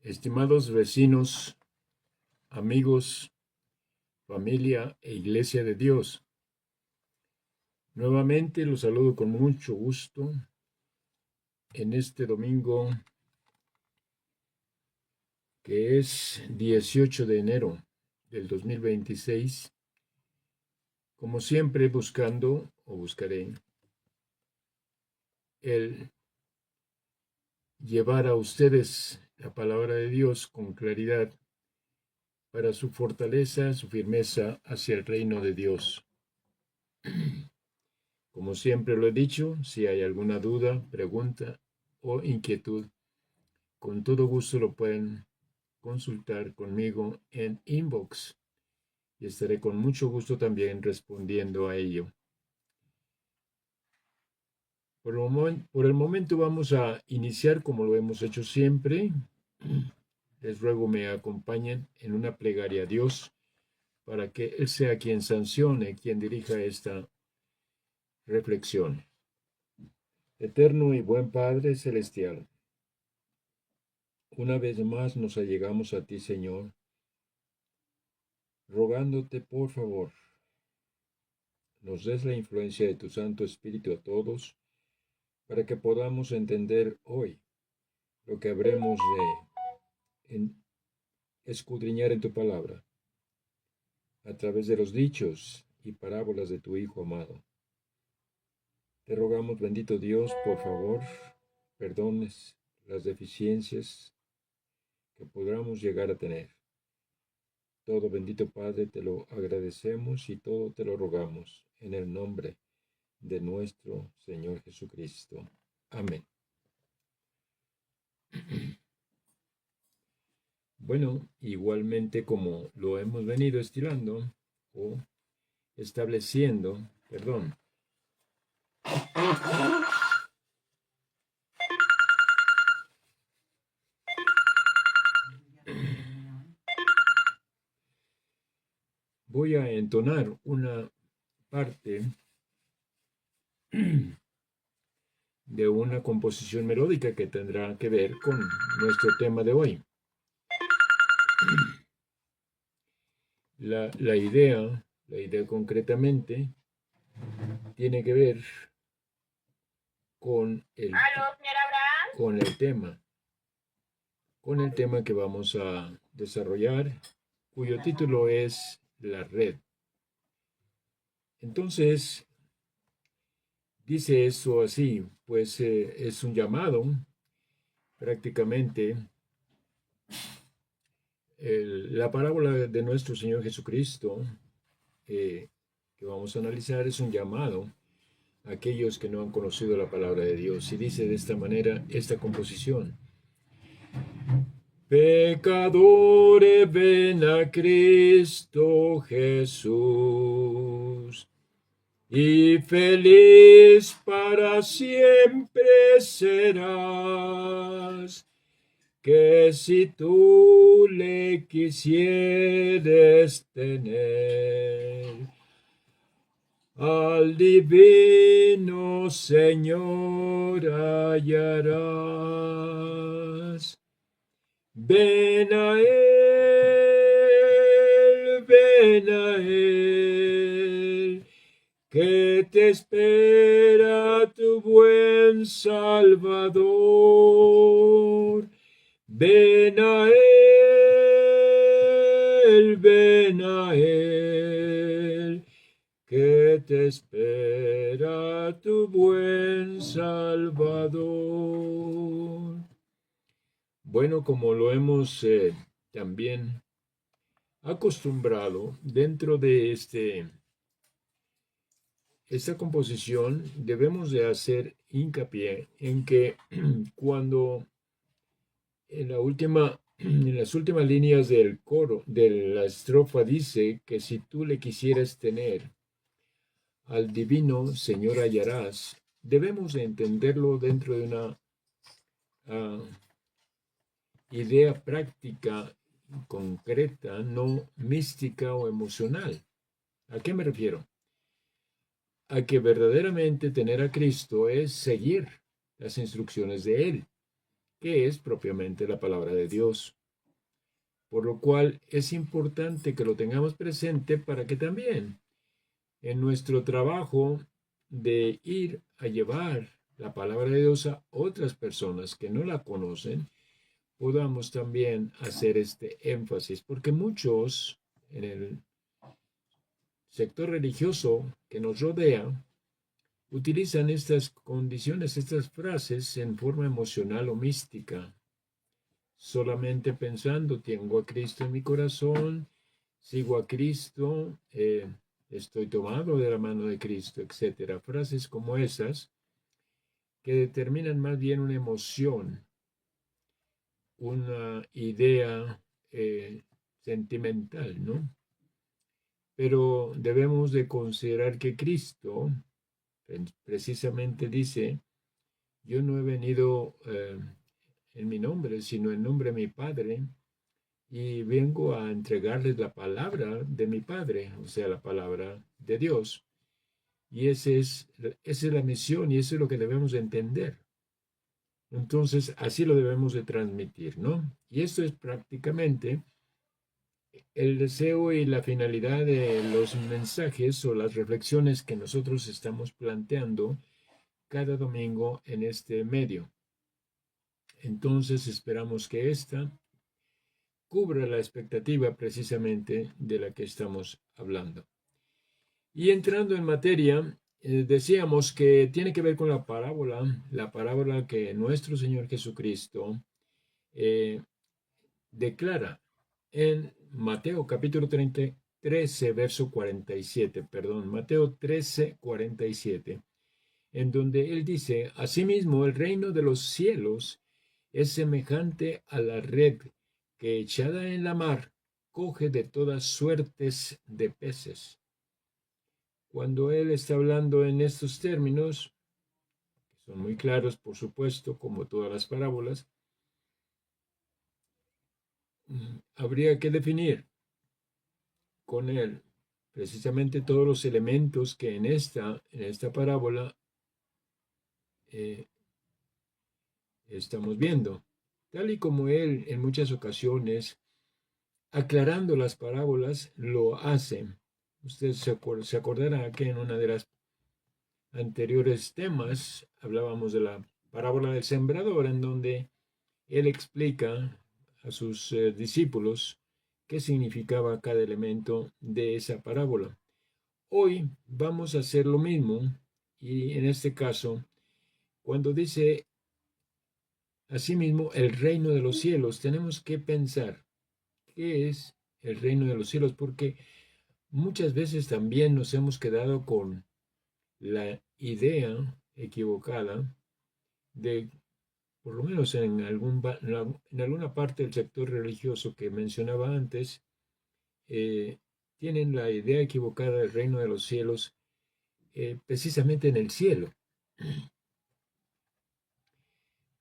Estimados vecinos, amigos, familia e iglesia de Dios, nuevamente los saludo con mucho gusto en este domingo que es 18 de enero del 2026, como siempre buscando o buscaré el llevar a ustedes la palabra de Dios con claridad para su fortaleza, su firmeza hacia el reino de Dios. Como siempre lo he dicho, si hay alguna duda, pregunta o inquietud, con todo gusto lo pueden consultar conmigo en inbox y estaré con mucho gusto también respondiendo a ello. Por el momento vamos a iniciar como lo hemos hecho siempre. Les ruego me acompañen en una plegaria a Dios para que Él sea quien sancione, quien dirija esta reflexión. Eterno y buen Padre Celestial, una vez más nos allegamos a ti, Señor, rogándote, por favor, nos des la influencia de tu Santo Espíritu a todos, para que podamos entender hoy lo que habremos de escudriñar en tu palabra, a través de los dichos y parábolas de tu Hijo amado. Te rogamos, bendito Dios, por favor, perdones las deficiencias que podamos llegar a tener. Todo, bendito Padre, te lo agradecemos y todo te lo rogamos en el nombre de nuestro Señor Jesucristo. Amén. Bueno, igualmente como lo hemos venido estilando o estableciendo, perdón. Voy a entonar una parte de una composición melódica que tendrá que ver con nuestro tema de hoy. La idea concretamente tiene que ver con con el tema que vamos a desarrollar, cuyo título es La Red. Entonces, dice eso así, pues es un llamado, prácticamente, la parábola de nuestro Señor Jesucristo, que vamos a analizar, es un llamado a aquellos que no han conocido la palabra de Dios. Y dice de esta manera esta composición: Pecadores, ven a Cristo Jesús, y feliz para siempre serás, que si tú le quisieres tener, al divino Señor hallarás. Ven a Él, que te espera tu buen Salvador. Ven a Él, que te espera tu buen Salvador. Bueno, como lo hemos también acostumbrado dentro de esta composición, debemos de hacer hincapié en que cuando en las últimas líneas del coro, de la estrofa, dice que si tú le quisieras tener, al divino Señor hallarás, debemos de entenderlo dentro de una idea práctica, concreta, no mística o emocional. ¿A qué me refiero? A que verdaderamente tener a Cristo es seguir las instrucciones de Él. que es propiamente la palabra de Dios. Por lo cual es importante que lo tengamos presente para que también en nuestro trabajo de ir a llevar la palabra de Dios a otras personas que no la conocen, podamos también hacer este énfasis, porque muchos en el sector religioso que nos rodea utilizan estas condiciones, estas frases en forma emocional o mística, solamente pensando, tengo a Cristo en mi corazón, sigo a Cristo, estoy tomado de la mano de Cristo, etcétera. Frases como esas que determinan más bien una emoción, una idea sentimental, ¿no? Pero debemos de considerar que Cristo precisamente dice, yo no he venido en mi nombre, sino en nombre de mi Padre, y vengo a entregarles la palabra de mi Padre, o sea, la palabra de Dios. Y esa es la misión y eso es lo que debemos de entender. Entonces, así lo debemos de transmitir, ¿no? Y esto es prácticamente el deseo y la finalidad de los mensajes o las reflexiones que nosotros estamos planteando cada domingo en este medio. Entonces, esperamos que esta cubra la expectativa precisamente de la que estamos hablando. Y entrando en materia, decíamos que tiene que ver con la parábola que nuestro Señor Jesucristo declara en Mateo capítulo 13, verso 47, Mateo 13, 47, en donde Él dice, asimismo el reino de los cielos es semejante a la red que echada en la mar coge de todas suertes de peces. Cuando Él está hablando en estos términos, que son muy claros, por supuesto, como todas las parábolas, habría que definir con Él precisamente todos los elementos que en esta parábola estamos viendo. Tal y como Él en muchas ocasiones, aclarando las parábolas, lo hace. Usted se acordará que en una de las anteriores temas hablábamos de la parábola del sembrador, en donde Él explica a sus discípulos qué significaba cada elemento de esa parábola. Hoy vamos a hacer lo mismo y en este caso, cuando dice asimismo el reino de los cielos, tenemos que pensar qué es el reino de los cielos, porque muchas veces también nos hemos quedado con la idea equivocada de, por lo menos en alguna parte del sector religioso que mencionaba antes, tienen la idea equivocada del reino de los cielos precisamente en el cielo.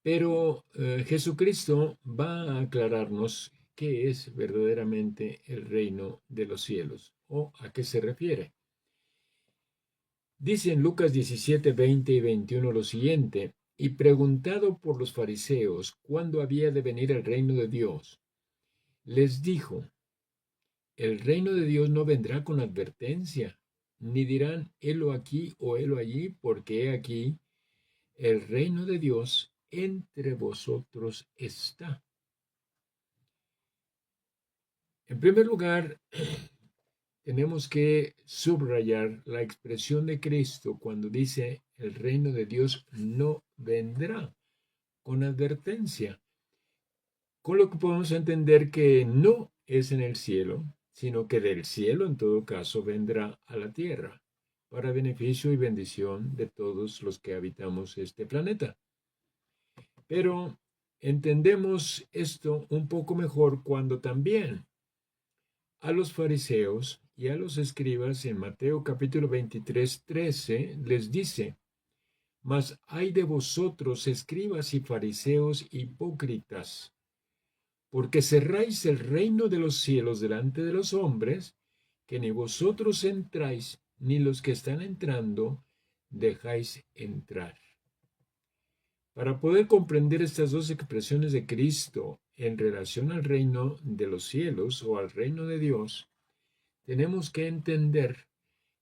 Pero Jesucristo va a aclararnos qué es verdaderamente el reino de los cielos o a qué se refiere. Dice en Lucas 17, 20 y 21 lo siguiente, y preguntado por los fariseos cuándo había de venir el reino de Dios, les dijo, el reino de Dios no vendrá con advertencia, ni dirán, helo aquí o helo allí, porque he aquí, el reino de Dios entre vosotros está. En primer lugar, tenemos que subrayar la expresión de Cristo cuando dice el reino de Dios no vendrá con advertencia, con lo que podemos entender que no es en el cielo, sino que del cielo en todo caso vendrá a la tierra, para beneficio y bendición de todos los que habitamos este planeta. Pero entendemos esto un poco mejor cuando también a los fariseos y a los escribas en Mateo capítulo 23, 13 les dice, mas ay de vosotros, escribas y fariseos hipócritas, porque cerráis el reino de los cielos delante de los hombres, que ni vosotros entráis, ni los que están entrando dejáis entrar. Para poder comprender estas dos expresiones de Cristo en relación al reino de los cielos o al reino de Dios, tenemos que entender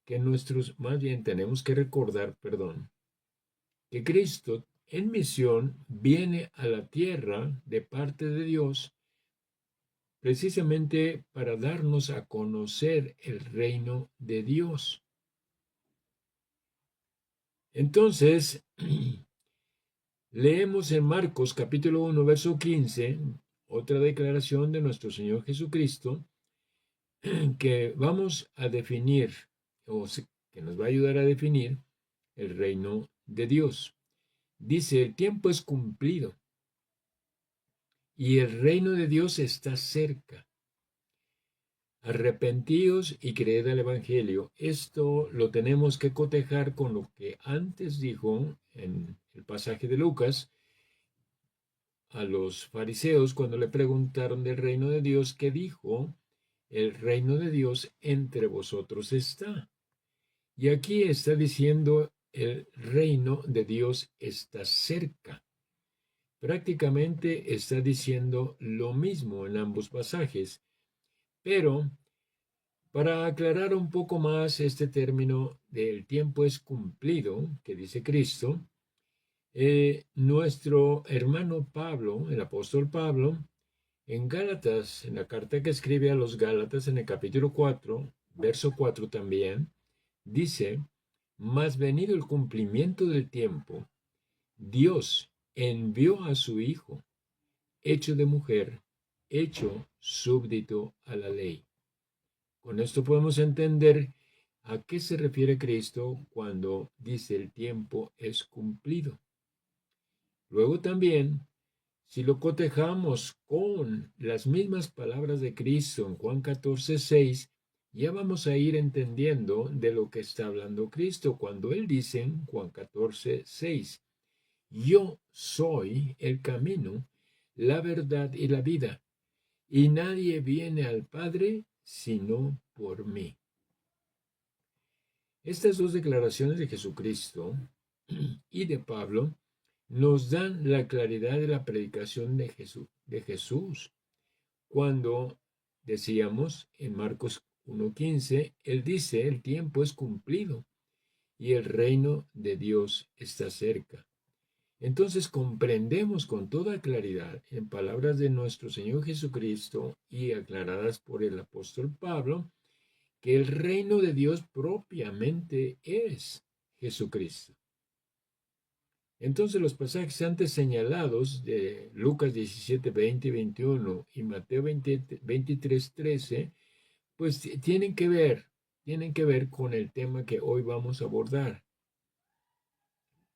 que más bien tenemos que recordar, perdón, que Cristo en misión viene a la tierra de parte de Dios precisamente para darnos a conocer el reino de Dios. Entonces, leemos en Marcos capítulo 1, verso 15, otra declaración de nuestro Señor Jesucristo, que vamos a definir, que nos va a ayudar a definir el reino de Dios. Dice, el tiempo es cumplido y el reino de Dios está cerca. Arrepentíos y creed al Evangelio. Esto lo tenemos que cotejar con lo que antes dijo en el pasaje de Lucas a los fariseos cuando le preguntaron del reino de Dios, que dijo, el reino de Dios entre vosotros está. Y aquí está diciendo, el reino de Dios está cerca. Prácticamente está diciendo lo mismo en ambos pasajes, pero para aclarar un poco más este término del tiempo es cumplido, que dice Cristo, nuestro hermano Pablo, el apóstol Pablo, en Gálatas, en la carta que escribe a los Gálatas en el capítulo 4, verso 4 también, dice, mas venido el cumplimiento del tiempo, Dios envió a su Hijo, hecho de mujer, hecho súbdito a la ley. Con esto podemos entender a qué se refiere Cristo cuando dice el tiempo es cumplido. Luego también, si lo cotejamos con las mismas palabras de Cristo en Juan 14:6, ya vamos a ir entendiendo de lo que está hablando Cristo cuando Él dice en Juan 14:6, yo soy el camino, la verdad y la vida, y nadie viene al Padre sino por mí. Estas dos declaraciones de Jesucristo y de Pablo nos dan la claridad de la predicación de Jesús. Cuando decíamos en Marcos 1:15, Él dice, el tiempo es cumplido y el reino de Dios está cerca. Entonces comprendemos con toda claridad, en palabras de nuestro Señor Jesucristo y aclaradas por el apóstol Pablo, que el reino de Dios propiamente es Jesucristo. Entonces los pasajes antes señalados de Lucas 17, 20 y 21 y Mateo 23, 13, pues tienen que ver con el tema que hoy vamos a abordar.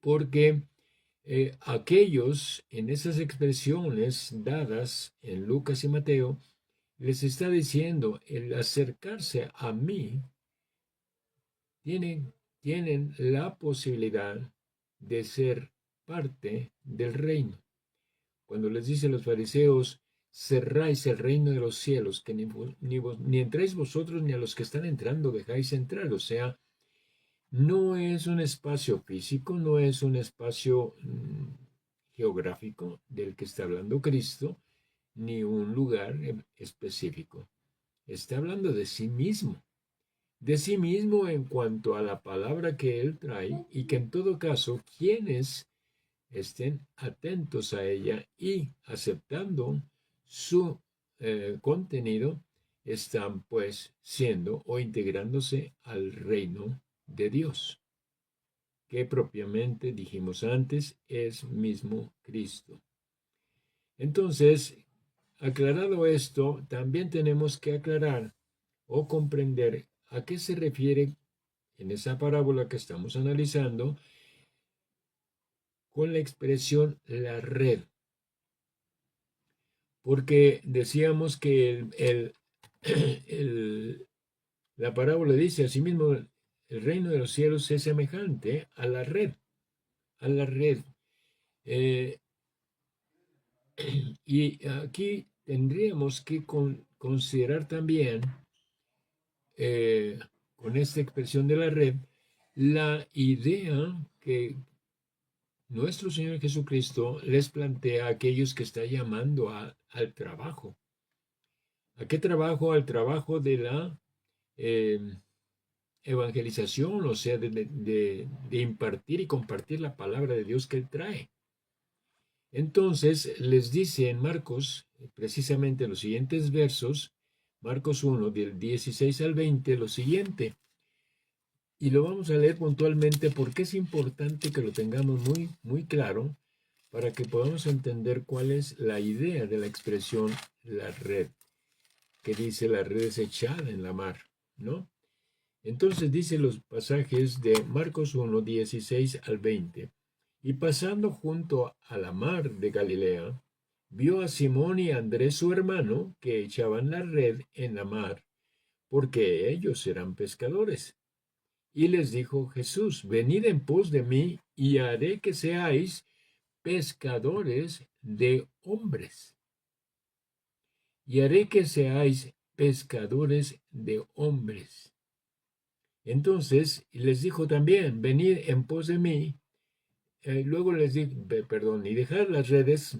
Porque aquellos en esas expresiones dadas en Lucas y Mateo, les está diciendo, el acercarse a mí, tienen la posibilidad de ser parte del reino. Cuando les dice a los fariseos, cerráis el reino de los cielos, que ni entréis vosotros ni a los que están entrando dejáis entrar. O sea, no es un espacio físico, no es un espacio geográfico del que está hablando Cristo, ni un lugar específico. Está hablando de sí mismo en cuanto a la palabra que Él trae y que en todo caso quienes estén atentos a ella y aceptando su contenido están pues siendo o integrándose al reino de Dios, que propiamente dijimos antes es mismo Cristo. Entonces, aclarado esto, también tenemos que aclarar o comprender a qué se refiere en esa parábola que estamos analizando con la expresión la red. Porque decíamos que la parábola dice asimismo, el reino de los cielos es semejante a la red, a la red. Y aquí tendríamos que considerar también, con esta expresión de la red, la idea que nuestro Señor Jesucristo les plantea a aquellos que está llamando al trabajo. ¿A qué trabajo? Al trabajo de la eh, evangelización, o sea, de impartir y compartir la palabra de Dios que Él trae. Entonces les dice en Marcos, precisamente los siguientes versos, Marcos 1, del 16 al 20, lo siguiente. Y lo vamos a leer puntualmente porque es importante que lo tengamos muy, muy claro para que podamos entender cuál es la idea de la expresión la red, que dice la red es echada en la mar, ¿no? Entonces dice los pasajes de Marcos 1, 16 al 20. Y pasando junto a la mar de Galilea, vio a Simón y a Andrés su hermano que echaban la red en la mar, porque ellos eran pescadores. Y les dijo Jesús, venid en pos de mí, y haré que seáis pescadores de hombres. Y haré que seáis pescadores de hombres. Entonces les dijo también, venid en pos de mí. Luego les dijo, perdón, y dejad las redes,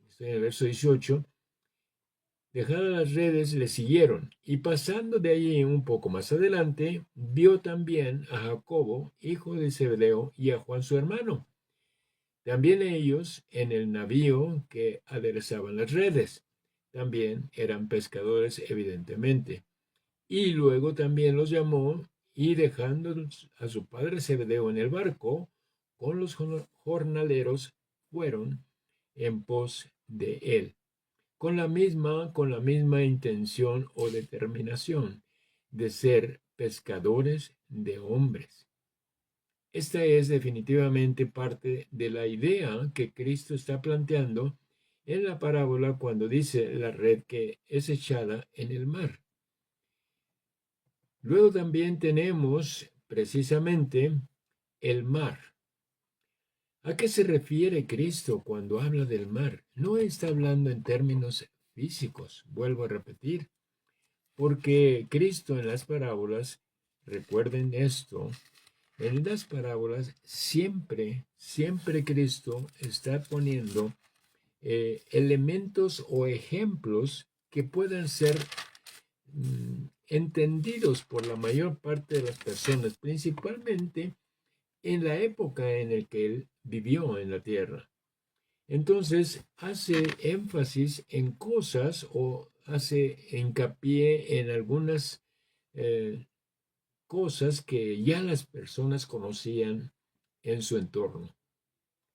estoy en el verso 18, dejadas las redes le siguieron, y pasando de allí un poco más adelante, vio también a Jacobo, hijo de Zebedeo, y a Juan su hermano. También ellos en el navío que aderezaban las redes. También eran pescadores, evidentemente. Y luego también los llamó, y dejando a su padre Zebedeo en el barco, con los jornaleros fueron en pos de él, con la misma intención o determinación de ser pescadores de hombres. Esta es definitivamente parte de la idea que Cristo está planteando en la parábola cuando dice la red que es echada en el mar. Luego también tenemos precisamente el mar. ¿A qué se refiere Cristo cuando habla del mar? No está hablando en términos físicos, vuelvo a repetir, porque Cristo en las parábolas, recuerden esto, en las parábolas siempre Cristo está poniendo elementos o ejemplos que puedan ser entendidos por la mayor parte de las personas, principalmente en la época en la que él vivió en la tierra. Entonces hace énfasis en cosas o hace hincapié en algunas cosas que ya las personas conocían en su entorno.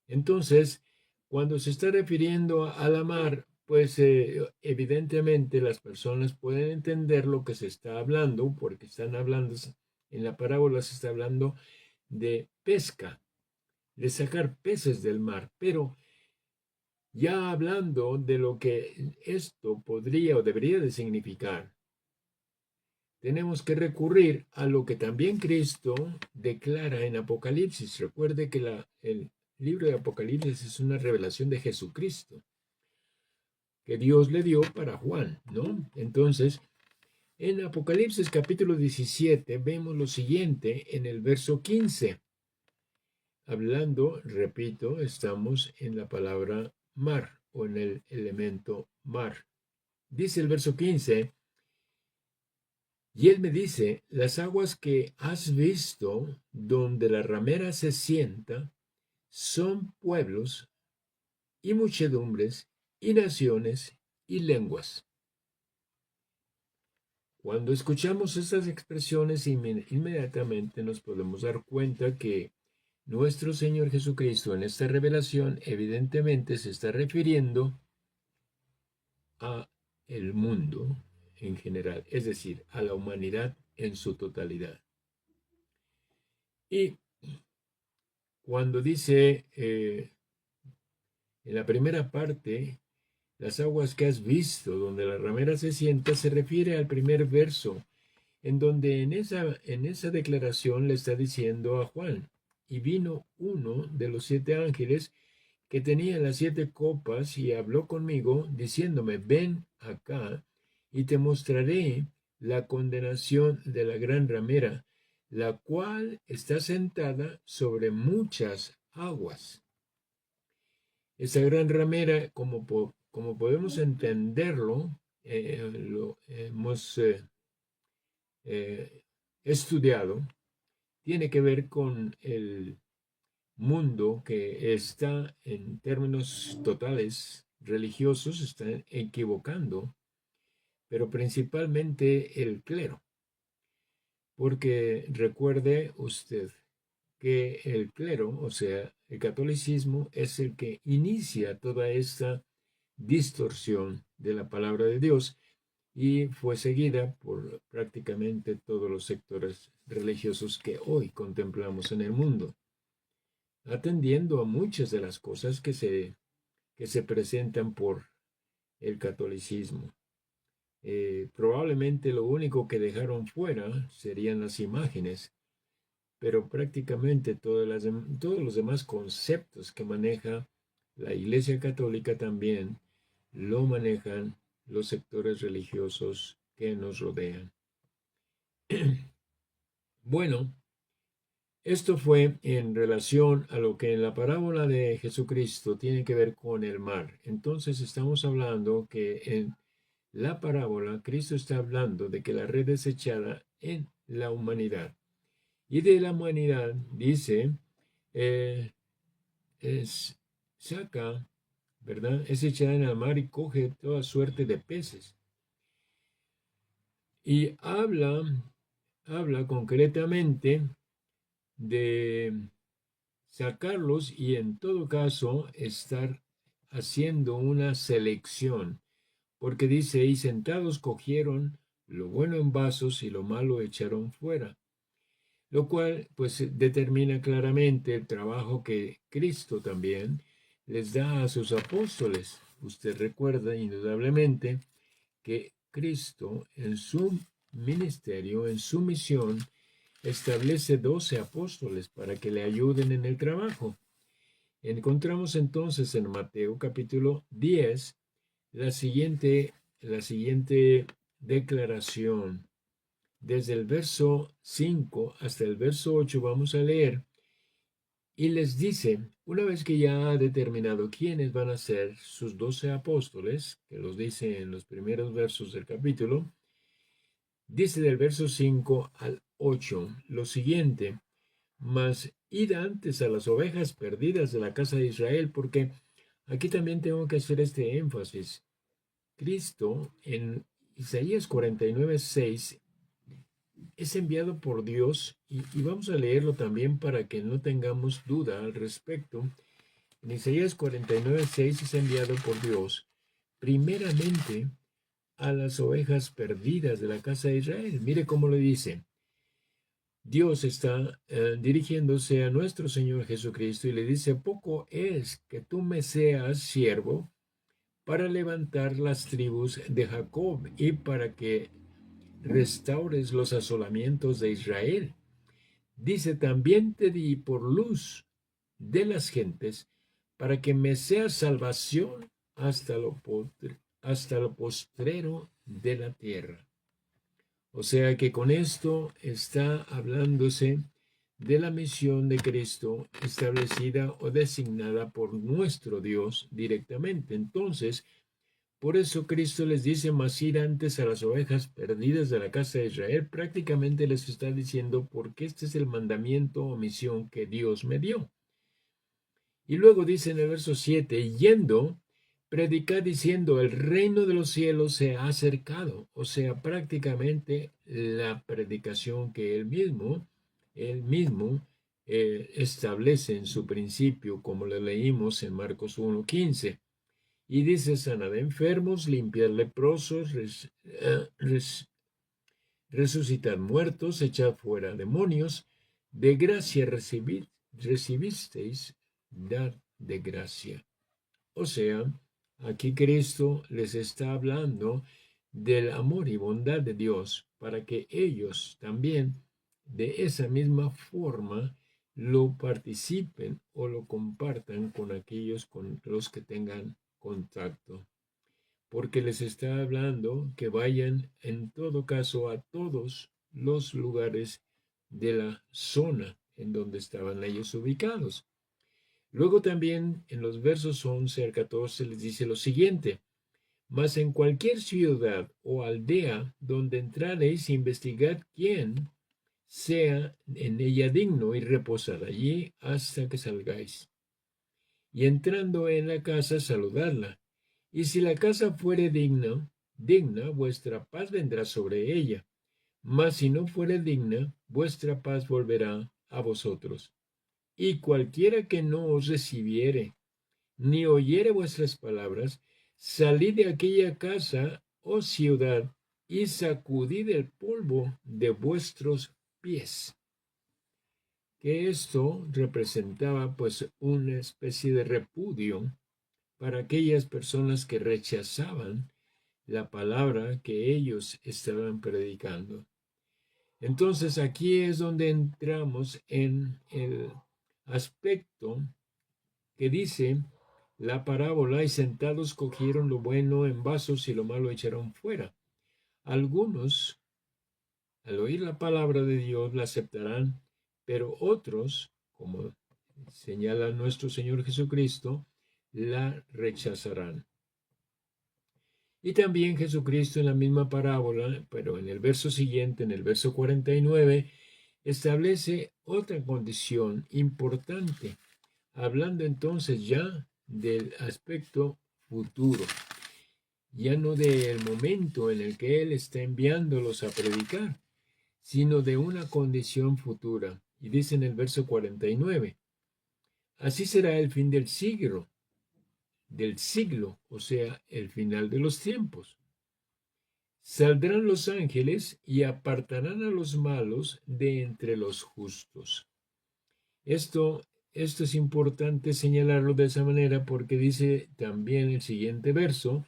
Entonces, cuando se está refiriendo a la mar, pues evidentemente las personas pueden entender lo que se está hablando, porque están hablando, en la parábola se está hablando de pesca, de sacar peces del mar, pero ya hablando de lo que esto podría o debería de significar, tenemos que recurrir a lo que también Cristo declara en Apocalipsis. Recuerde que el libro de Apocalipsis es una revelación de Jesucristo que Dios le dio para Juan, ¿no? Entonces, en Apocalipsis capítulo 17 vemos lo siguiente en el verso 15. Hablando, repito, estamos en la palabra mar o en el elemento mar. Dice el verso 15, y él me dice, las aguas que has visto donde la ramera se sienta son pueblos y muchedumbres y naciones y lenguas. Cuando escuchamos estas expresiones, inmediatamente nos podemos dar cuenta que nuestro Señor Jesucristo en esta revelación evidentemente se está refiriendo a el mundo en general, es decir, a la humanidad en su totalidad. Y cuando dice en la primera parte, las aguas que has visto, donde la ramera se sienta, se refiere al primer verso, en donde en esa declaración le está diciendo a Juan, y vino uno de los 7 ángeles que tenía las 7 copas y habló conmigo, diciéndome, ven acá y te mostraré la condenación de la gran ramera, la cual está sentada sobre muchas aguas. Esa gran ramera, como podemos entenderlo, lo hemos estudiado, tiene que ver con el mundo que está en términos totales religiosos, está equivocando, pero principalmente el clero. Porque recuerde usted que el clero, o sea, el catolicismo, es el que inicia toda esta distorsión de la palabra de Dios y fue seguida por prácticamente todos los sectores religiosos que hoy contemplamos en el mundo, atendiendo a muchas de las cosas que se presentan por el catolicismo. Probablemente lo único que dejaron fuera serían las imágenes, pero prácticamente todos los demás conceptos que maneja la Iglesia Católica también lo manejan los sectores religiosos que nos rodean. Bueno, esto fue en relación a lo que en la parábola de Jesucristo tiene que ver con el mar. Entonces estamos hablando que en la parábola Cristo está hablando de que la red es echada en la humanidad. Y de la humanidad dice, eh, es, saca, ¿verdad? Es echada en el mar y coge toda suerte de peces. Y habla concretamente de sacarlos y en todo caso estar haciendo una selección, porque dice, y sentados cogieron lo bueno en vasos y lo malo echaron fuera, lo cual pues determina claramente el trabajo que Cristo también les da a sus apóstoles. Usted recuerda indudablemente que Cristo en su ministerio, en su misión, establece 12 apóstoles para que le ayuden en el trabajo. Encontramos entonces en Mateo capítulo 10 la siguiente declaración. Desde el verso 5 hasta el verso 8 vamos a leer y les dice, una vez que ya ha determinado quiénes van a ser sus 12 apóstoles, que los dice en los primeros versos del capítulo, dice del verso 5 al 8 lo siguiente, mas id antes a las ovejas perdidas de la casa de Israel, porque aquí también tengo que hacer este énfasis. Cristo en Isaías 49:6 es enviado por Dios y vamos a leerlo también para que no tengamos duda al respecto. En Isaías 49:6 es enviado por Dios primeramente a las ovejas perdidas de la casa de Israel. Mire cómo le dice. Dios está dirigiéndose a nuestro Señor Jesucristo y le dice, poco es que tú me seas siervo para levantar las tribus de Jacob y para que restaures los asolamientos de Israel. Dice, también te di por luz de las gentes para que me seas salvación hasta lo postrero de la tierra. O sea que con esto está hablándose de la misión de Cristo establecida o designada por nuestro Dios directamente. Entonces, por eso Cristo les dice, mas ir antes a las ovejas perdidas de la casa de Israel, prácticamente les está diciendo, porque este es el mandamiento o misión que Dios me dio. Y luego dice en el verso 7, yendo, predicad diciendo, el reino de los cielos se ha acercado. O sea, prácticamente la predicación que él mismo establece en su principio, como lo leímos en Marcos 1:15. Y dice, sanad enfermos, limpiad leprosos, resucitad muertos, echad fuera demonios, de gracia recibisteis, dad de gracia. O sea, aquí Cristo les está hablando del amor y bondad de Dios para que ellos también de esa misma forma lo participen o lo compartan con aquellos con los que tengan contacto. Porque les está hablando que vayan en todo caso a todos los lugares de la zona en donde estaban ellos ubicados. Luego también en los versos 11 al 14 les dice lo siguiente: mas en cualquier ciudad o aldea donde entrareis, investigad quién sea en ella digno y reposad allí hasta que salgáis. Y entrando en la casa, saludadla. Y si la casa fuere digna, vuestra paz vendrá sobre ella. Mas si no fuere digna, vuestra paz volverá a vosotros. Y cualquiera que no os recibiere, ni oyere vuestras palabras, salid de aquella casa o ciudad y sacudid el polvo de vuestros pies. Que esto representaba pues una especie de repudio para aquellas personas que rechazaban la palabra que ellos estaban predicando. Entonces aquí es donde entramos en el aspecto que dice la parábola: y sentados cogieron lo bueno en vasos y lo malo echaron fuera. Algunos, al oír la palabra de Dios, la aceptarán, pero otros, como señala nuestro Señor Jesucristo, la rechazarán. Y también Jesucristo en la misma parábola, pero en el verso siguiente, en el verso 49, establece otra condición importante, hablando entonces ya del aspecto futuro, ya no del momento en el que Él está enviándolos a predicar, sino de una condición futura. Y dice en el verso 49, así será el fin del siglo, o sea, el final de los tiempos. Saldrán los ángeles y apartarán a los malos de entre los justos. Esto es importante señalarlo de esa manera porque dice también el siguiente verso: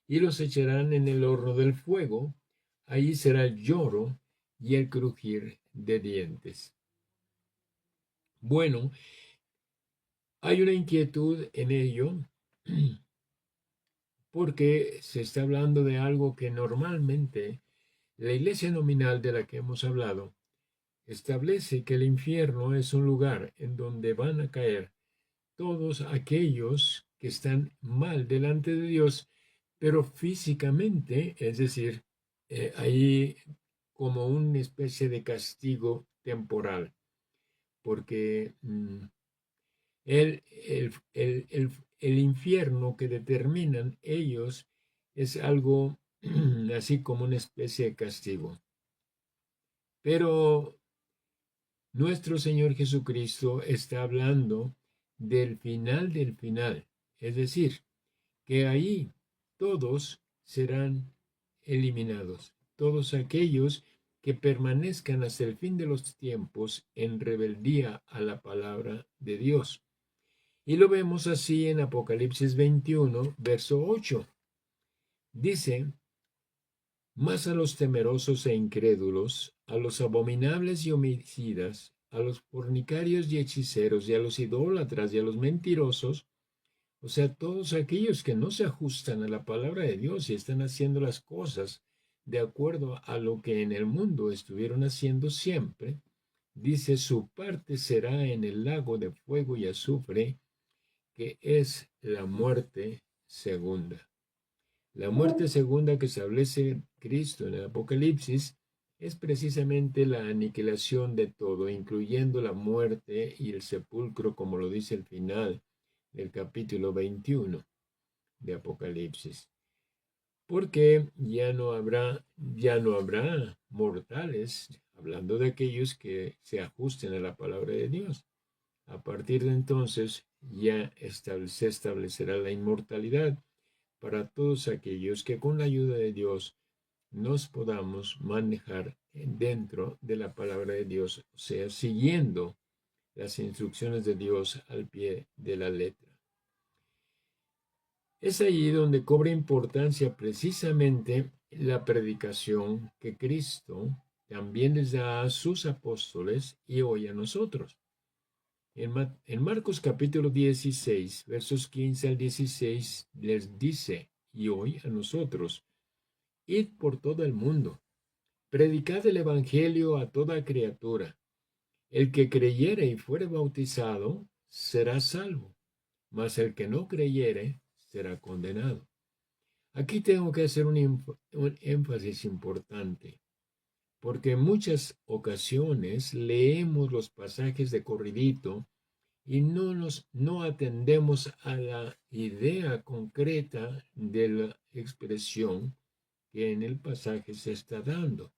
y los echarán en el horno del fuego, allí será el lloro y el crujir de dientes. Bueno, hay una inquietud en ello porque se está hablando de algo que normalmente la iglesia nominal de la que hemos hablado establece que el infierno es un lugar en donde van a caer todos aquellos que están mal delante de Dios, pero físicamente, es decir, ahí como una especie de castigo temporal, porque el infierno que determinan ellos es algo así como una especie de castigo. Pero nuestro Señor Jesucristo está hablando del final, es decir, que ahí todos serán eliminados, todos aquellos que permanezcan hasta el fin de los tiempos en rebeldía a la palabra de Dios. Y lo vemos así en Apocalipsis 21, verso 8. Dice: mas a los temerosos e incrédulos, a los abominables y homicidas, a los fornicarios y hechiceros, y a los idólatras y a los mentirosos, o sea, todos aquellos que no se ajustan a la palabra de Dios y están haciendo las cosas de acuerdo a lo que en el mundo estuvieron haciendo siempre, dice: su parte será en el lago de fuego y azufre, que es la muerte segunda. La muerte segunda que establece Cristo en el Apocalipsis es precisamente la aniquilación de todo, incluyendo la muerte y el sepulcro, como lo dice el final del capítulo 21 de Apocalipsis. Porque ya no habrá mortales, hablando de aquellos que se ajusten a la palabra de Dios. A partir de entonces ya se establecerá la inmortalidad para todos aquellos que con la ayuda de Dios nos podamos manejar dentro de la palabra de Dios, o sea, siguiendo las instrucciones de Dios al pie de la letra. Es allí donde cobra importancia precisamente la predicación que Cristo también les da a sus apóstoles y hoy a nosotros. En Marcos capítulo 16, versos 15 al 16, les dice, y hoy a nosotros: id por todo el mundo, predicad el evangelio a toda criatura. El que creyere y fuere bautizado será salvo, mas el que no creyere será condenado. Aquí tengo que hacer un énfasis importante, porque en muchas ocasiones leemos los pasajes de corridito y no atendemos a la idea concreta de la expresión que en el pasaje se está dando.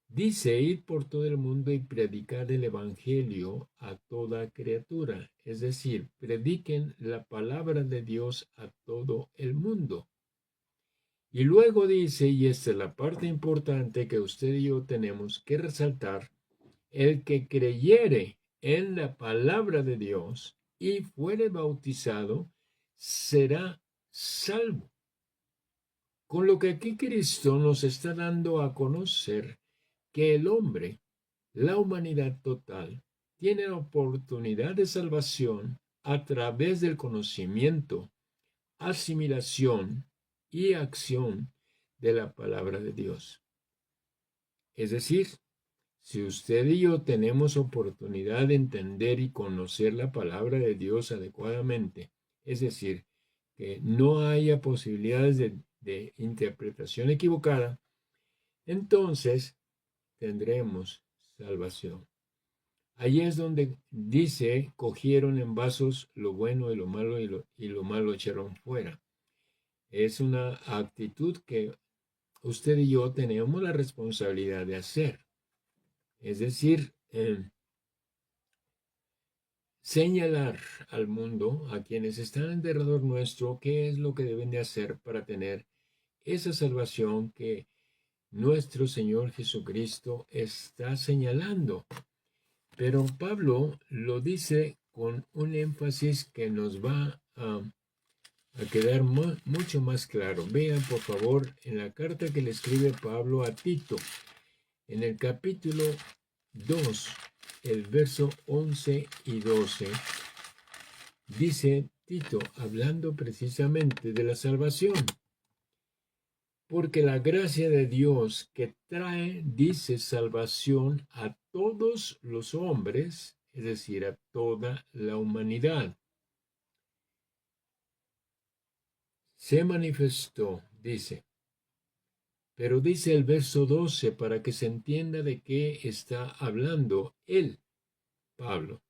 Dice, id por todo el mundo y predicad el evangelio a toda criatura, es decir, prediquen la palabra de Dios a todo el mundo. Y luego dice, y esta es la parte importante que usted y yo tenemos que resaltar, el que creyere en la palabra de Dios y fuere bautizado, será salvo. Con lo que aquí Cristo nos está dando a conocer que el hombre, la humanidad total, tiene oportunidad de salvación a través del conocimiento, asimilación y acción de la palabra de Dios. Es decir, si usted y yo tenemos oportunidad de entender y conocer la palabra de Dios adecuadamente, es decir, que no haya posibilidades de interpretación equivocada, entonces tendremos salvación. Allí es donde dice, cogieron en vasos lo bueno y lo malo y lo malo echaron fuera. Es una actitud que usted y yo tenemos la responsabilidad de hacer. Es decir, señalar al mundo, a quienes están alrededor nuestro, qué es lo que deben de hacer para tener esa salvación que nuestro Señor Jesucristo está señalando. Pero Pablo lo dice con un énfasis que nos va a quedar mucho más claro. Vean, por favor, en la carta que le escribe Pablo a Tito, en el capítulo 2, el verso 11 y 12, dice Tito, hablando precisamente de la salvación. Porque la gracia de Dios que trae, dice, salvación a todos los hombres, es decir, a toda la humanidad, se manifestó, dice. Pero dice el verso 12 para que se entienda de qué está hablando él, Pablo.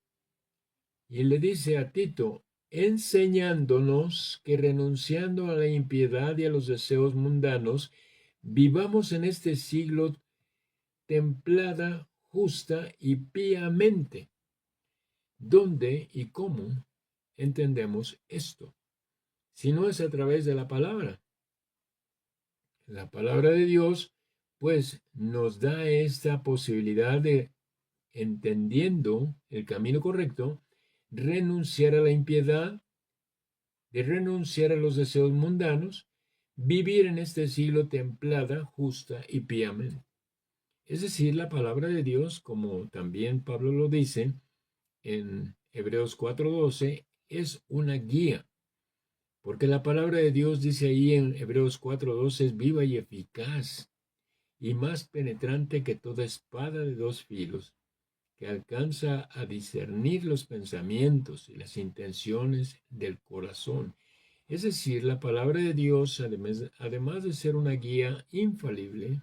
Y le dice a Tito, enseñándonos que renunciando a la impiedad y a los deseos mundanos, vivamos en este siglo templada, justa y piamente. ¿Dónde y cómo entendemos esto? Si no es a través de la palabra. La palabra de Dios, pues, nos da esta posibilidad de, entendiendo el camino correcto, renunciar a la impiedad, de renunciar a los deseos mundanos, vivir en este siglo templada, justa y piamente. Es decir, la palabra de Dios, como también Pablo lo dice en Hebreos 4:12, es una guía. Porque la palabra de Dios dice ahí en Hebreos 4:12 es viva y eficaz y más penetrante que toda espada de dos filos, que alcanza a discernir los pensamientos y las intenciones del corazón. Es decir, la palabra de Dios, además de ser una guía infalible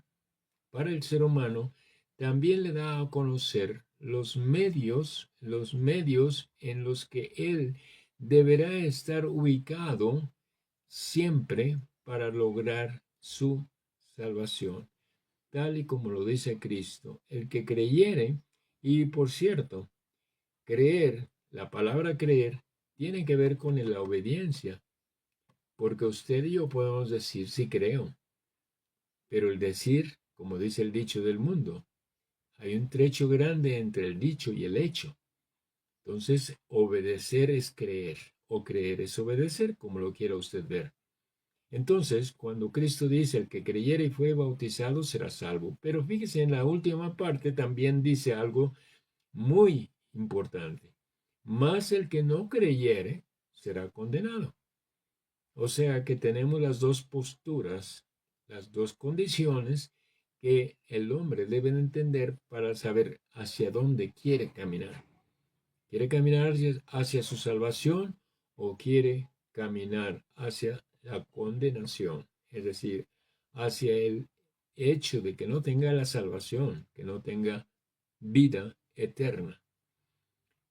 para el ser humano, también le da a conocer los medios en los que él deberá estar ubicado siempre para lograr su salvación, tal y como lo dice Cristo. El que creyere, y por cierto, creer, la palabra creer, tiene que ver con la obediencia, porque usted y yo podemos decir sí creo, pero el decir, como dice el dicho del mundo, hay un trecho grande entre el dicho y el hecho. Entonces, obedecer es creer, o creer es obedecer, como lo quiera usted ver. Entonces, cuando Cristo dice, el que creyere y fue bautizado será salvo. Pero fíjese, en la última parte también dice algo muy importante. Mas el que no creyere será condenado. O sea que tenemos las dos posturas, las dos condiciones que el hombre debe entender para saber hacia dónde quiere caminar. ¿Quiere caminar hacia su salvación o quiere caminar hacia la condenación? Es decir, hacia el hecho de que no tenga la salvación, que no tenga vida eterna.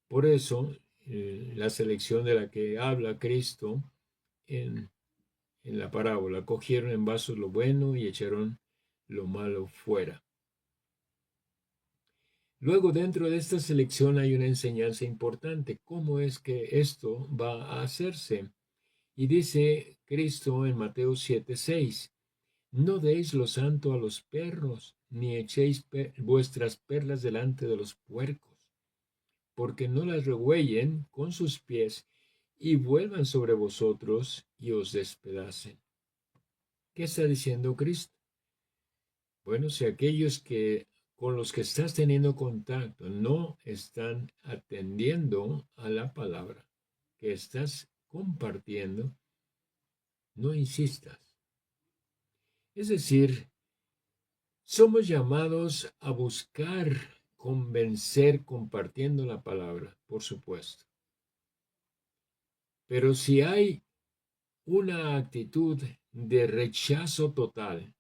Por eso, la selección de la que habla Cristo en la parábola, cogieron en vasos lo bueno y echaron lo malo fuera. Luego, dentro de esta selección hay una enseñanza importante. ¿Cómo es que esto va a hacerse? Y dice Cristo en Mateo 7:6, no deis lo santo a los perros, ni echéis vuestras perlas delante de los puercos, porque no las regüellen con sus pies y vuelvan sobre vosotros y os despedacen. ¿Qué está diciendo Cristo? Bueno, si aquellos que con los que estás teniendo contacto no están atendiendo a la palabra que estás compartiendo, no insistas. Es decir, somos llamados a buscar convencer compartiendo la palabra, por supuesto. Pero si hay una actitud de rechazo total,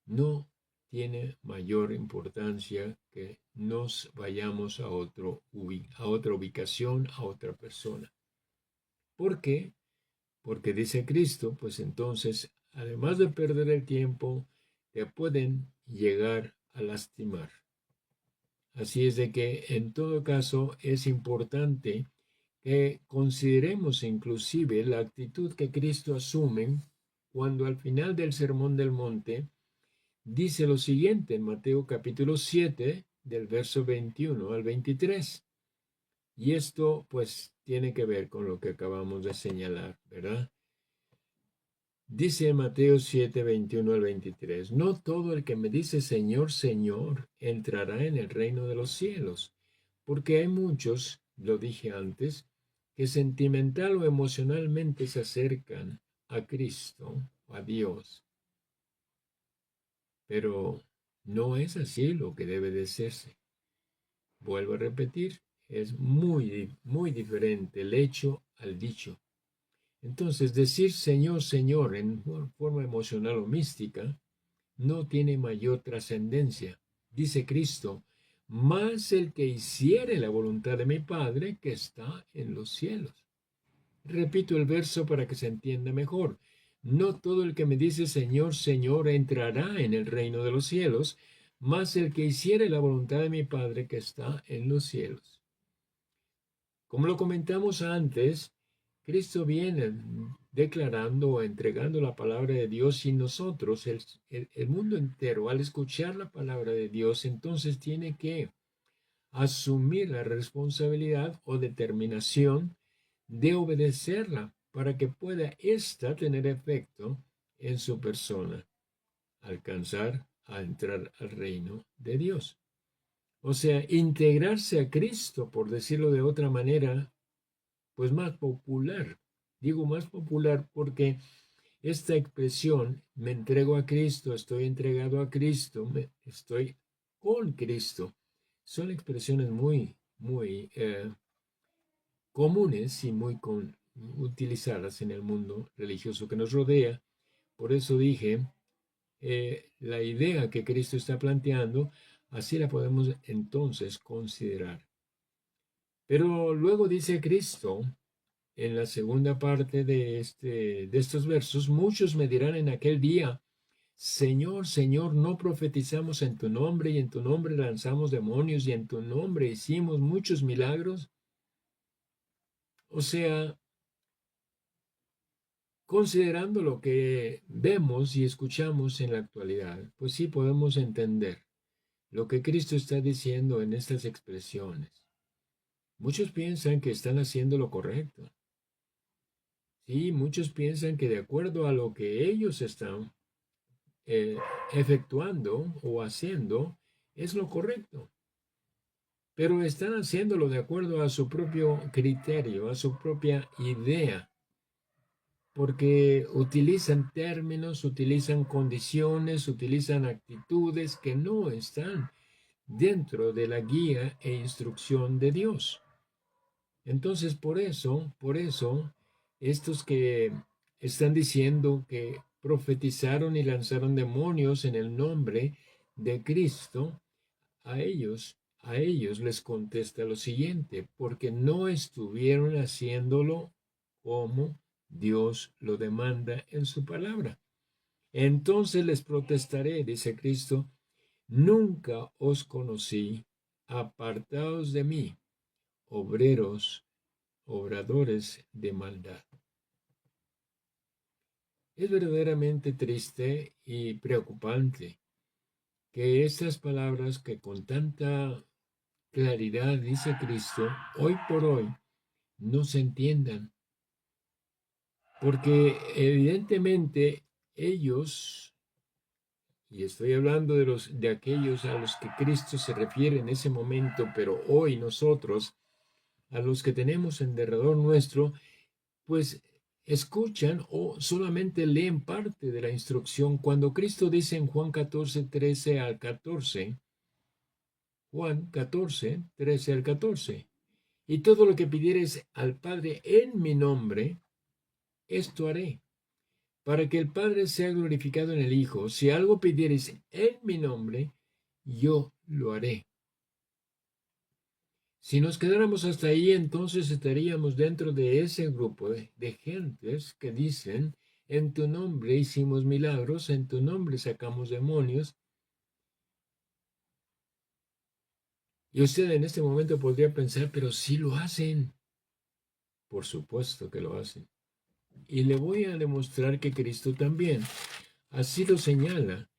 no tiene mayor importancia que nos vayamos a otra ubicación, a otra persona. ¿Por qué? Porque dice Cristo, pues entonces, además de perder el tiempo, te pueden llegar a lastimar. Así es de que, en todo caso, es importante que consideremos inclusive la actitud que Cristo asume cuando al final del Sermón del Monte dice lo siguiente en Mateo capítulo 7, del verso 21 al 23. Y esto pues tiene que ver con lo que acabamos de señalar, ¿verdad? Dice Mateo 7, 21 al 23, no todo el que me dice Señor, Señor, entrará en el reino de los cielos, porque hay muchos, lo dije antes, que sentimental o emocionalmente se acercan a Cristo, a Dios. Pero no es así lo que debe de hacerse. Vuelvo a repetir, es muy, muy diferente el hecho al dicho. Entonces, decir Señor, Señor en forma emocional o mística no tiene mayor trascendencia. Dice Cristo, más el que hiciere la voluntad de mi Padre que está en los cielos. Repito el verso para que se entienda mejor. No todo el que me dice Señor, Señor entrará en el reino de los cielos, mas el que hiciere la voluntad de mi Padre que está en los cielos. Como lo comentamos antes, Cristo viene declarando o entregando la palabra de Dios y nosotros, el mundo entero, al escuchar la palabra de Dios, entonces tiene que asumir la responsabilidad o determinación de obedecerla para que pueda ésta tener efecto en su persona, alcanzar a entrar al reino de Dios. O sea, integrarse a Cristo, por decirlo de otra manera, pues más popular. Digo más popular porque esta expresión, me entrego a Cristo, estoy entregado a Cristo, estoy con Cristo, son expresiones muy, muy comunes y muy utilizadas en el mundo religioso que nos rodea. Por eso dije, la idea que Cristo está planteando, así la podemos entonces considerar. Pero luego dice Cristo, en la segunda parte de estos versos, muchos me dirán en aquel día, Señor, Señor, no profetizamos en tu nombre y en tu nombre lanzamos demonios y en tu nombre hicimos muchos milagros. O sea, considerando lo que vemos y escuchamos en la actualidad, pues sí podemos entender lo que Cristo está diciendo en estas expresiones. Muchos piensan que están haciendo lo correcto. Sí, muchos piensan que de acuerdo a lo que ellos están efectuando o haciendo, es lo correcto. Pero están haciéndolo de acuerdo a su propio criterio, a su propia idea, porque utilizan términos, utilizan condiciones, utilizan actitudes que no están dentro de la guía e instrucción de Dios. Entonces, por eso, estos que están diciendo que profetizaron y lanzaron demonios en el nombre de Cristo, a ellos les contesta lo siguiente, porque no estuvieron haciéndolo como Dios lo demanda en su palabra. Entonces les protestaré, dice Cristo, nunca os conocí, apartaos de mí, obradores de maldad. Es verdaderamente triste y preocupante que estas palabras que con tanta claridad dice Cristo, hoy por hoy no se entiendan, porque evidentemente ellos, y estoy hablando de aquellos a los que Cristo se refiere en ese momento, pero hoy nosotros, a los que tenemos en derredor nuestro, pues escuchan o solamente leen parte de la instrucción. Cuando Cristo dice en Juan 14, 13 al 14, Juan 14, 13 al 14, y todo lo que pidieres al Padre en mi nombre, esto haré, para que el Padre sea glorificado en el Hijo. Si algo pidieres en mi nombre, yo lo haré. Si nos quedáramos hasta ahí, entonces estaríamos dentro de ese grupo de gentes que dicen, en tu nombre hicimos milagros, en tu nombre sacamos demonios. Y usted en este momento podría pensar, pero sí lo hacen. Por supuesto que lo hacen. Y le voy a demostrar que Cristo también. Así lo señala.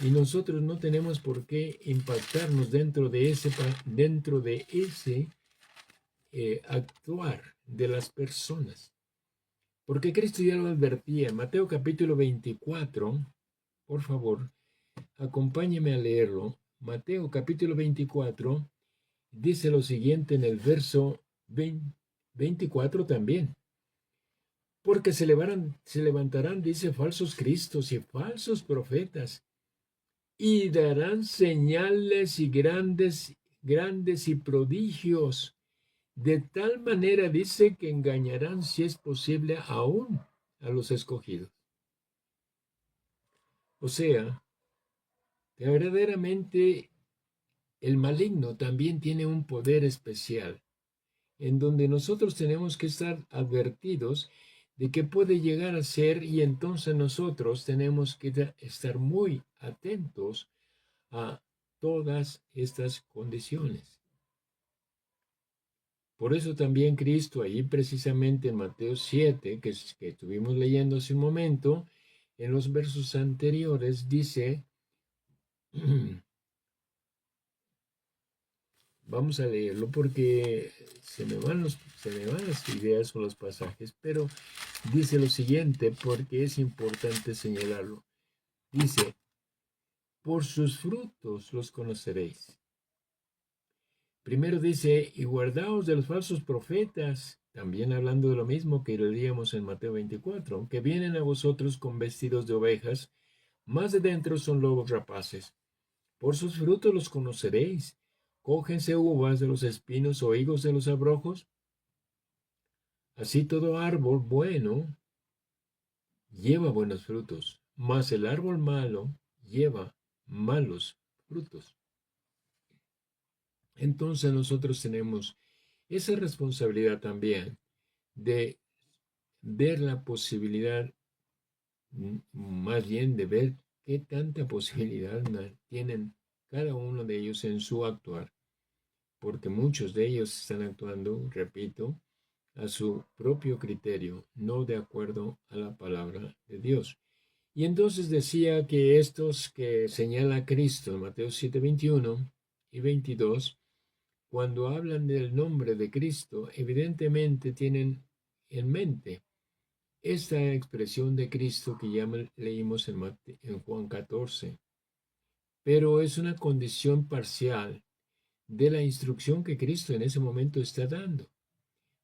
Y nosotros no tenemos por qué impactarnos dentro de ese actuar de las personas. Porque Cristo ya lo advertía. En Mateo capítulo 24, por favor, acompáñeme a leerlo. Mateo capítulo 24 dice lo siguiente en el verso 24 también. Porque se levantarán, dice, falsos cristos y falsos profetas, y darán señales y grandes y prodigios. De tal manera dice que engañarán, si es posible, aún a los escogidos. O sea, que verdaderamente el maligno también tiene un poder especial, en donde nosotros tenemos que estar advertidos de que puede llegar a ser, y entonces nosotros tenemos que estar muy atentos a todas estas condiciones. Por eso también Cristo ahí precisamente en Mateo 7, que estuvimos leyendo hace un momento, en los versos anteriores dice, vamos a leerlo porque se me van las ideas o los pasajes, pero dice lo siguiente porque es importante señalarlo. Dice, por sus frutos los conoceréis. Primero dice, y guardaos de los falsos profetas, también hablando de lo mismo que leíamos en Mateo 24, que vienen a vosotros con vestidos de ovejas, mas de dentro son lobos rapaces. Por sus frutos los conoceréis. Cógense uvas de los espinos o higos de los abrojos. Así todo árbol bueno lleva buenos frutos, mas el árbol malo lleva malos frutos. Entonces nosotros tenemos esa responsabilidad también de ver la posibilidad, más bien de ver qué tanta posibilidad tienen cada uno de ellos en su actuar, porque muchos de ellos están actuando, repito, a su propio criterio, no de acuerdo a la palabra de Dios. Y entonces decía que estos que señala Cristo en Mateo 7, 21 y 22, cuando hablan del nombre de Cristo, evidentemente tienen en mente esta expresión de Cristo que ya leímos en Juan 14, pero es una condición parcial de la instrucción que Cristo en ese momento está dando.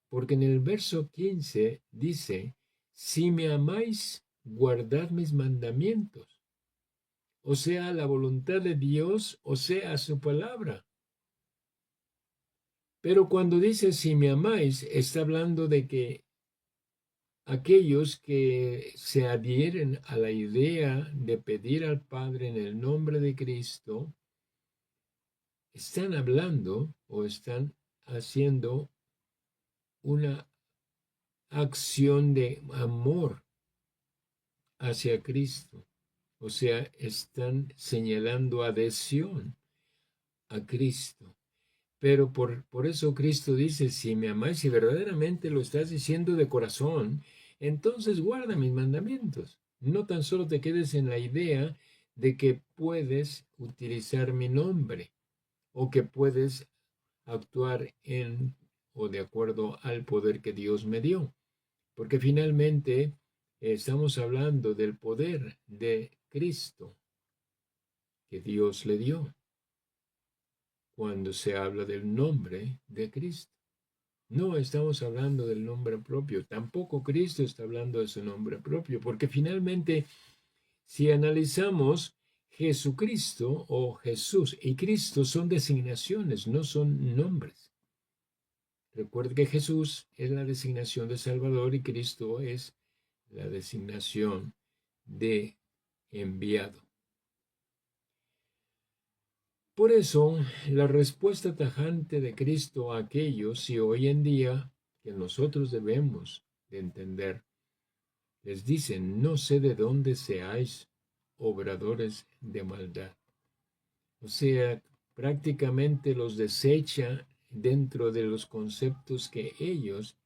Porque en el verso 15 dice, si me amáis, guardad mis mandamientos. O sea, la voluntad de Dios, o sea, su palabra. Pero cuando dice si me amáis, está hablando de que aquellos que se adhieren a la idea de pedir al Padre en el nombre de Cristo, están hablando o están haciendo una acción de amor hacia Cristo. O sea, están señalando adhesión a Cristo. Pero por eso Cristo dice, si me amáis, si verdaderamente lo estás diciendo de corazón, entonces guarda mis mandamientos. No tan solo te quedes en la idea de que puedes utilizar mi nombre o que puedes actuar en o de acuerdo al poder que Dios me dio. Porque finalmente estamos hablando del poder de Cristo que Dios le dio cuando se habla del nombre de Cristo. No estamos hablando del nombre propio, tampoco Cristo está hablando de su nombre propio, porque finalmente, si analizamos Jesucristo o Jesús y Cristo son designaciones, no son nombres. Recuerde que Jesús es la designación de Salvador y Cristo es la designación de enviado. Por eso, la respuesta tajante de Cristo a aquellos y hoy en día que nosotros debemos de entender, les dice, no sé de dónde seáis obradores de maldad. O sea, prácticamente los desecha dentro de los conceptos que ellos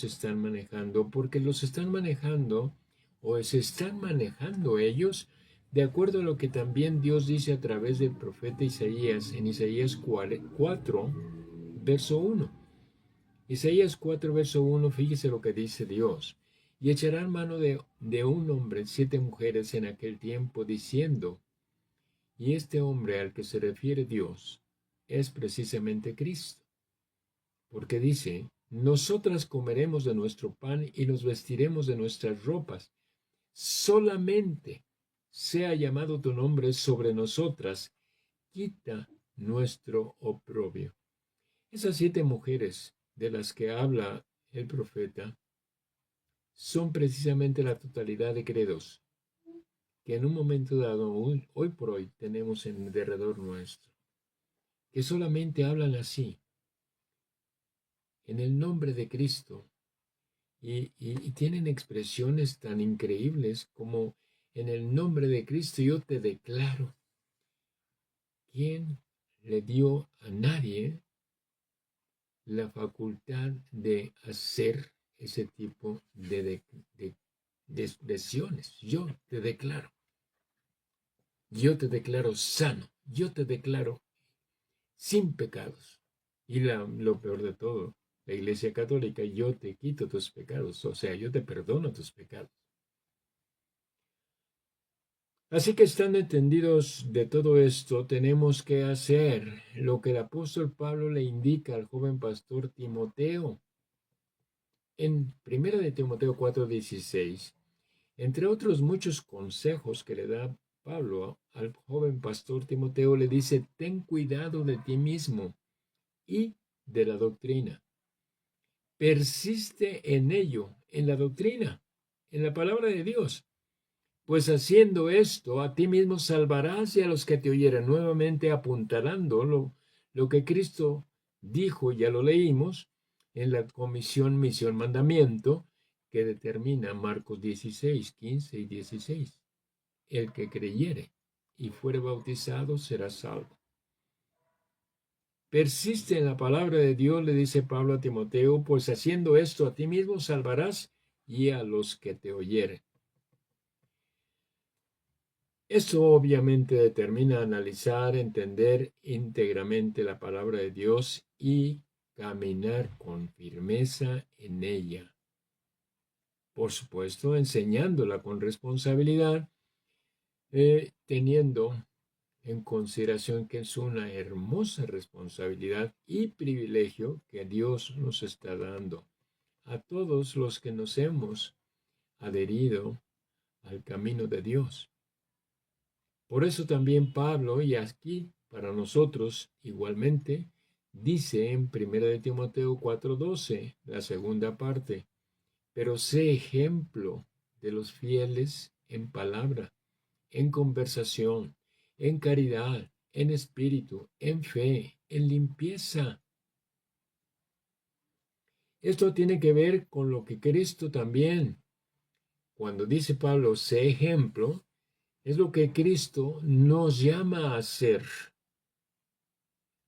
están manejando, porque los están manejando o se están manejando ellos de acuerdo a lo que también Dios dice a través del profeta Isaías en Isaías 4, verso 1. Isaías 4, verso 1, fíjese lo que dice Dios. Y echarán mano de un hombre 7 mujeres en aquel tiempo, diciendo, y este hombre al que se refiere Dios es precisamente Cristo, porque dice, nosotras comeremos de nuestro pan y nos vestiremos de nuestras ropas. Solamente sea llamado tu nombre sobre nosotras. Quita nuestro oprobio. Esas 7 mujeres de las que habla el profeta son precisamente la totalidad de credos que en un momento dado, hoy por hoy, tenemos en derredor nuestro, que solamente hablan así, en el nombre de Cristo, y tienen expresiones tan increíbles como en el nombre de Cristo yo te declaro. ¿Quién le dio a nadie la facultad de hacer ese tipo de expresiones? Yo te declaro sano, yo te declaro sin pecados. Y lo peor de todo, la Iglesia Católica, yo te quito tus pecados, o sea, yo te perdono tus pecados. Así que estando entendidos de todo esto, tenemos que hacer lo que el apóstol Pablo le indica al joven pastor Timoteo. En 1 de Timoteo 4:16, entre otros muchos consejos que le da Pablo al joven pastor Timoteo, le dice, ten cuidado de ti mismo y de la doctrina. Persiste en ello, en la doctrina, en la palabra de Dios. Pues haciendo esto, a ti mismo salvarás y a los que te oyeran. Nuevamente apuntalando lo que Cristo dijo, ya lo leímos, en la comisión, misión, mandamiento, que determina Marcos 16, 15 y 16. El que creyere y fuere bautizado será salvo. Persiste en la palabra de Dios, le dice Pablo a Timoteo, pues haciendo esto a ti mismo salvarás y a los que te oyeren. Esto obviamente determina analizar, entender íntegramente la palabra de Dios y caminar con firmeza en ella. Por supuesto, enseñándola con responsabilidad, teniendo en consideración que es una hermosa responsabilidad y privilegio que Dios nos está dando a todos los que nos hemos adherido al camino de Dios. Por eso también Pablo, y aquí para nosotros igualmente, Dice en 1 Timoteo 4:12, la segunda parte, pero sé ejemplo de los fieles en palabra, en conversación, en caridad, en espíritu, en fe, en limpieza. Esto tiene que ver con lo que Cristo también, cuando dice Pablo, sé ejemplo, es lo que Cristo nos llama a hacer.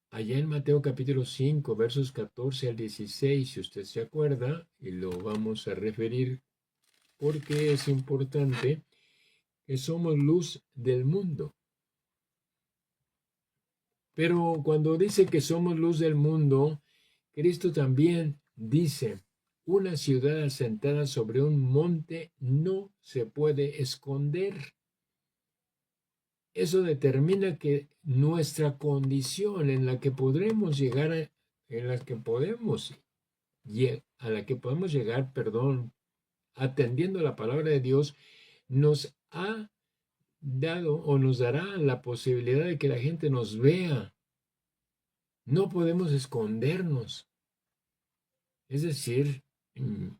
Allá en Mateo capítulo 5, versos 14 al 16, si usted se acuerda, y lo vamos a referir porque es importante, que somos luz del mundo. Pero cuando dice que somos luz del mundo, Cristo también dice, una ciudad asentada sobre un monte no se puede esconder. Eso determina que nuestra condición en la que podremos llegar, en la que podemos, a la que podemos llegar, atendiendo a la palabra de Dios, nos ha dado o nos dará la posibilidad de que la gente nos vea. No podemos escondernos. Es decir, en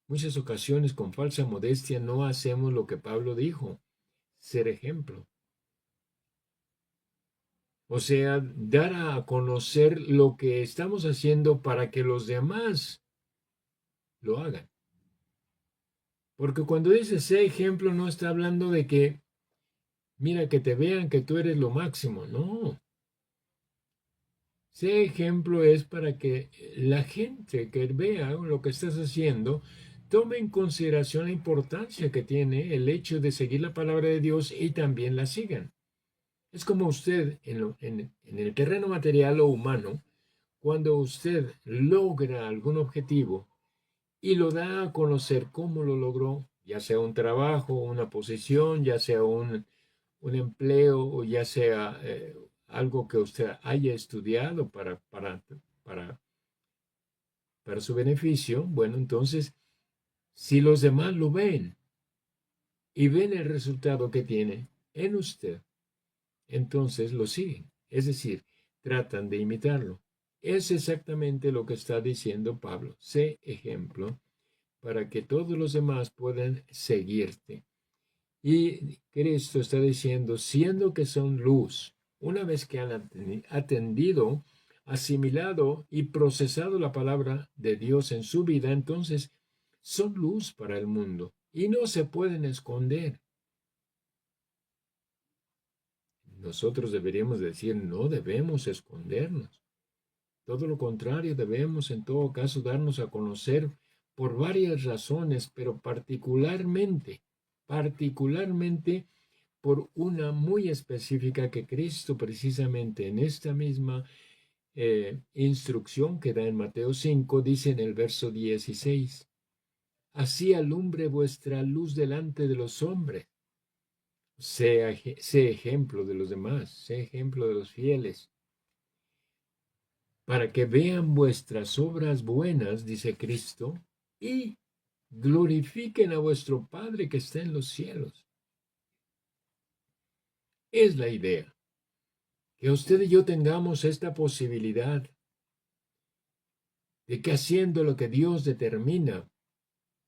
muchas ocasiones con falsa modestia no hacemos lo que Pablo dijo, ser ejemplo. O sea, dar a conocer lo que estamos haciendo para que los demás lo hagan. Porque cuando dice sé ejemplo no está hablando de que, mira, que te vean que tú eres lo máximo, no. Sé ejemplo es para que la gente que vea lo que estás haciendo tome en consideración la importancia que tiene el hecho de seguir la palabra de Dios y también la sigan. Es como usted en el terreno material o humano, cuando usted logra algún objetivo y lo da a conocer cómo lo logró, ya sea un trabajo, una posición, ya sea un empleo o ya sea algo que usted haya estudiado para, para su beneficio, bueno, entonces, si los demás lo ven y ven el resultado que tiene en usted, entonces lo siguen, es decir, tratan de imitarlo. Es exactamente lo que está diciendo Pablo. Sé ejemplo para que todos los demás puedan seguirte. Y Cristo está diciendo, siendo que son luz, una vez que han atendido, asimilado y procesado la palabra de Dios en su vida, entonces son luz para el mundo y no se pueden esconder. Nosotros deberíamos decir, no debemos escondernos. Todo lo contrario, debemos en todo caso darnos a conocer por varias razones, pero particularmente por una muy específica que Cristo precisamente en esta misma instrucción que da en Mateo 5 dice en el verso 16, así alumbre vuestra luz delante de los hombres, sé ejemplo de los demás, sé ejemplo de los fieles, para que vean vuestras obras buenas, dice Cristo, y glorifiquen a vuestro Padre que está en los cielos. Es la idea, que usted y yo tengamos esta posibilidad de que haciendo lo que Dios determina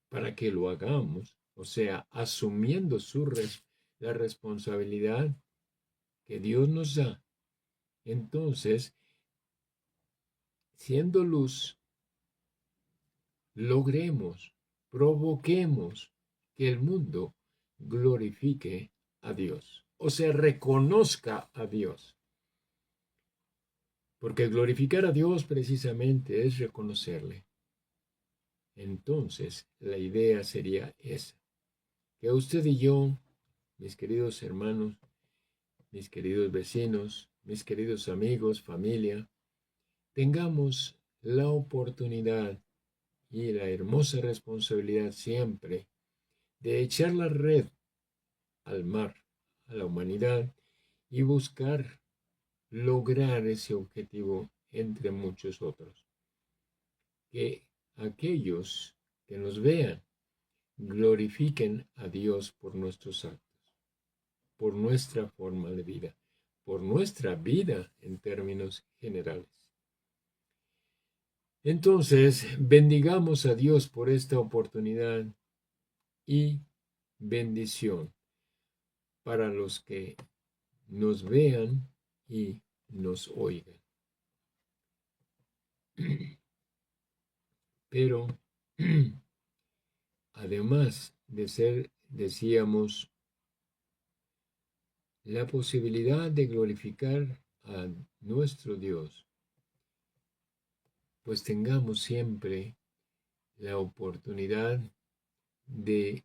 para que lo hagamos, o sea, asumiendo la responsabilidad que Dios nos da, entonces, siendo luz, logremos, provoquemos que el mundo glorifique a Dios, o sea, reconozca a Dios. Porque glorificar a Dios precisamente es reconocerle. Entonces, la idea sería esa, que usted y yo, mis queridos hermanos, mis queridos vecinos, mis queridos amigos, familia, tengamos la oportunidad y la hermosa responsabilidad siempre de echar la red al mar, a la humanidad, y buscar lograr ese objetivo entre muchos otros. Que aquellos que nos vean glorifiquen a Dios por nuestros actos, por nuestra forma de vida, por nuestra vida en términos generales. Entonces, bendigamos a Dios por esta oportunidad y bendición para los que nos vean y nos oigan. Pero, además de ser, decíamos, la posibilidad de glorificar a nuestro Dios, pues tengamos siempre la oportunidad de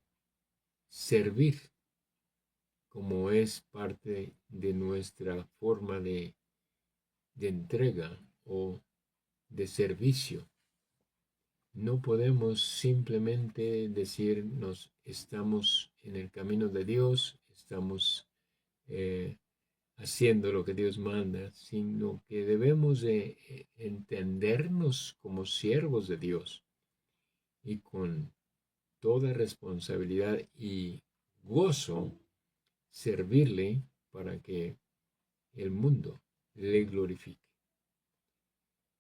servir, como es parte de nuestra forma de entrega o de servicio. No podemos simplemente decirnos estamos en el camino de Dios, estamos haciendo lo que Dios manda, sino que debemos de entendernos como siervos de Dios y con toda responsabilidad y gozo servirle para que el mundo le glorifique.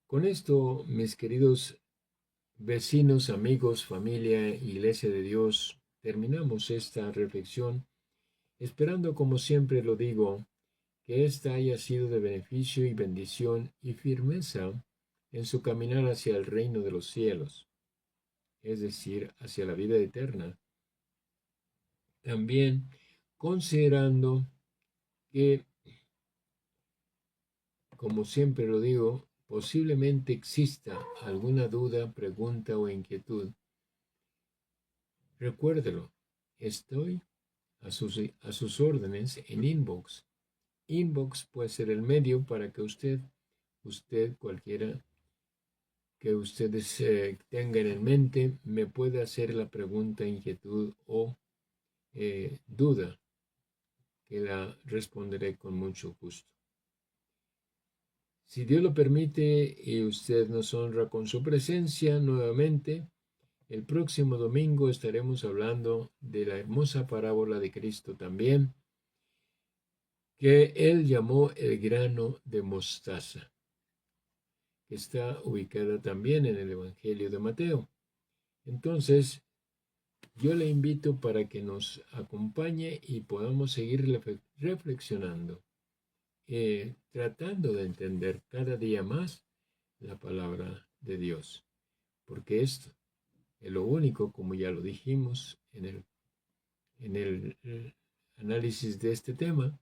Con esto, mis queridos vecinos, amigos, familia, Iglesia de Dios, terminamos esta reflexión, esperando, como siempre lo digo, que ésta haya sido de beneficio y bendición y firmeza en su caminar hacia el reino de los cielos, es decir, hacia la vida eterna. También considerando que, como siempre lo digo, posiblemente exista alguna duda, pregunta o inquietud. Recuérdelo, estoy a sus órdenes en inbox. Inbox puede ser el medio para que usted, cualquiera que ustedes tengan en mente, me pueda hacer la pregunta, inquietud o duda, que la responderé con mucho gusto. Si Dios lo permite y usted nos honra con su presencia nuevamente, el próximo domingo estaremos hablando de la hermosa parábola de Cristo también, que Él llamó el grano de mostaza, que está ubicada también en el Evangelio de Mateo. Entonces, yo le invito para que nos acompañe y podamos seguir reflexionando, tratando de entender cada día más la palabra de Dios, porque esto es lo único, como ya lo dijimos en el análisis de este tema,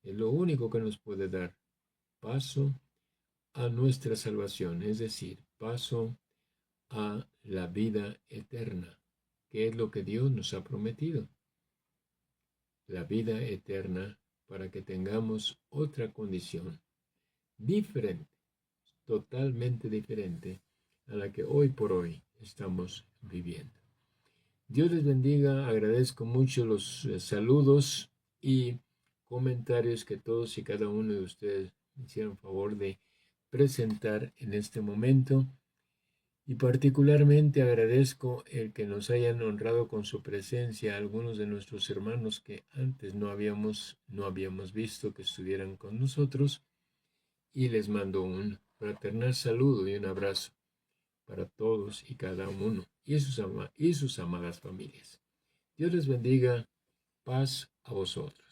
es lo único que nos puede dar paso a nuestra salvación, es decir, paso a la vida eterna, que es lo que Dios nos ha prometido, la vida eterna, para que tengamos otra condición diferente, totalmente diferente a la que hoy por hoy estamos viviendo. Dios les bendiga, agradezco mucho los saludos y comentarios que todos y cada uno de ustedes hicieron favor de presentar en este momento, y particularmente agradezco el que nos hayan honrado con su presencia a algunos de nuestros hermanos que antes no habíamos visto que estuvieran con nosotros, y les mando un fraternal saludo y un abrazo para todos y cada uno y sus amadas familias. Dios les bendiga, paz a vosotros.